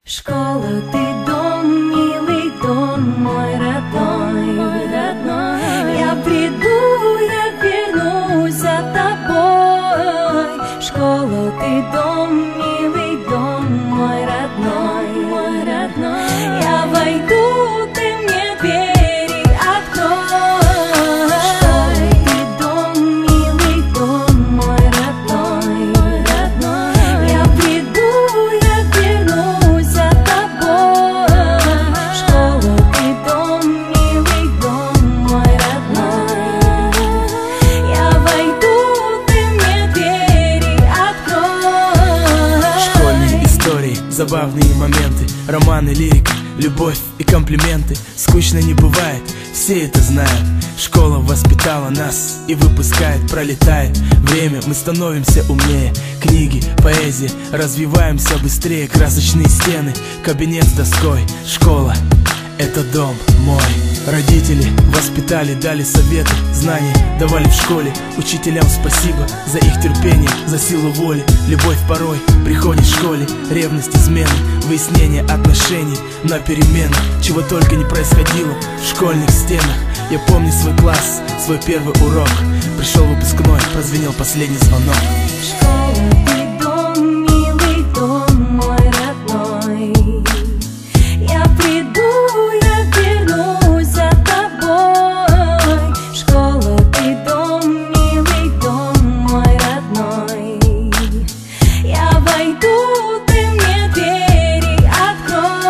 Школа, ты дом, милый дом, мой родной, родной. Я приду, я вернусь за тобой. Школа, ты дом, милый дом, мой родной, родной. Я войду, ты мне двери открой. Школа, ты дом, милый дом, мой родной, родной. Я приду, я вернусь за тобой. Школа, ты дом, милый дом, мой родной. Я войду, ты мне двери открой. Школьные истории, забавные моменты, романы, лирика, любовь и комплименты. Скучно не бывает, все это знают. Школа воспитала нас и выпускает, пролетает время, мы становимся умнее. Книги, поэзия, развиваемся быстрее. Красочные стены, кабинет с доской. Школа — это дом мой. Родители воспитали, дали советы, знания давали в школе. Учителям спасибо за их терпение, за силу воли. Любовь порой приходит в школе. Ревность, измены, выяснение отношений на перемену. Чего только не происходило в школьных стенах. Я помню свой класс, свой первый урок. Пришел выпускной, прозвенел последний звонок. Школа, ты дом, милый дом, мой родной. Я приду, я вернусь за тобой. Школа, ты дом, милый дом, мой родной. Я войду, ты мне двери открой.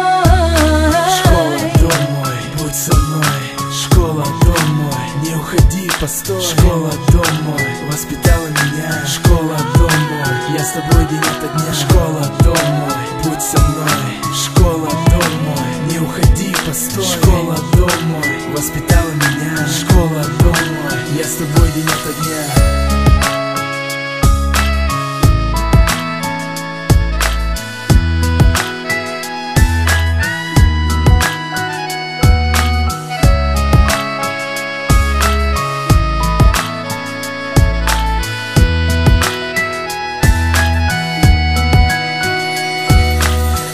Школа, дом мой, будь со мной. Школа, дом мой, не уходи, постой. Школа, дом мой, воспитала меня. Школа, дом мой, я с тобой день ото дня. Школа, дом мой, будь со мной. Школа, дом мой, не уходи, постой. Школа, дом мой, воспитала меня. Школа, дом мой, я с тобой день ото дня.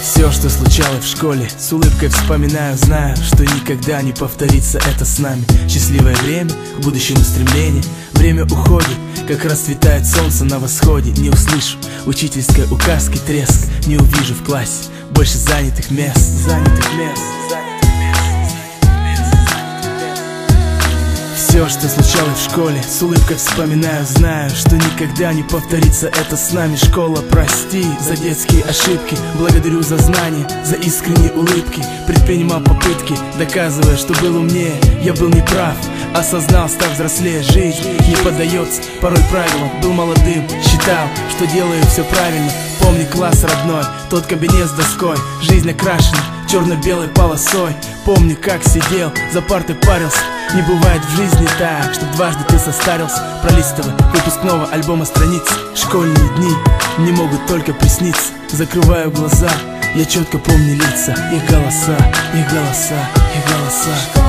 Все, что случалось в школе, с улыбкой вспоминаю, знаю, что никогда не повторится это с нами. Счастливое время, к будущему стремление. Время уходит, как расцветает солнце на восходе. Не услышу учительской указки, треск. Не увижу в классе больше занятых мест. Занятых мест. Все, что случалось в школе, с улыбкой вспоминаю, знаю, что никогда не повторится это с нами. Школа, прости за детские ошибки, благодарю за знания, за искренние улыбки. Предпринимал попытки, доказывая, что был умнее. Я был неправ, осознал, став взрослее. Жизнь не поддается порой правилам. Был молодым, считал, что делаю все правильно. Помни класс родной, тот кабинет с доской. Жизнь окрашена черно-белой полосой. Помню, как сидел, за партой парился. Не бывает в жизни так, чтоб дважды ты состарился. Пролистывая выпускного альбома страниц. Школьные дни не могут только присниться. Закрываю глаза, я четко помню лица. Их голоса, их голоса, их голоса.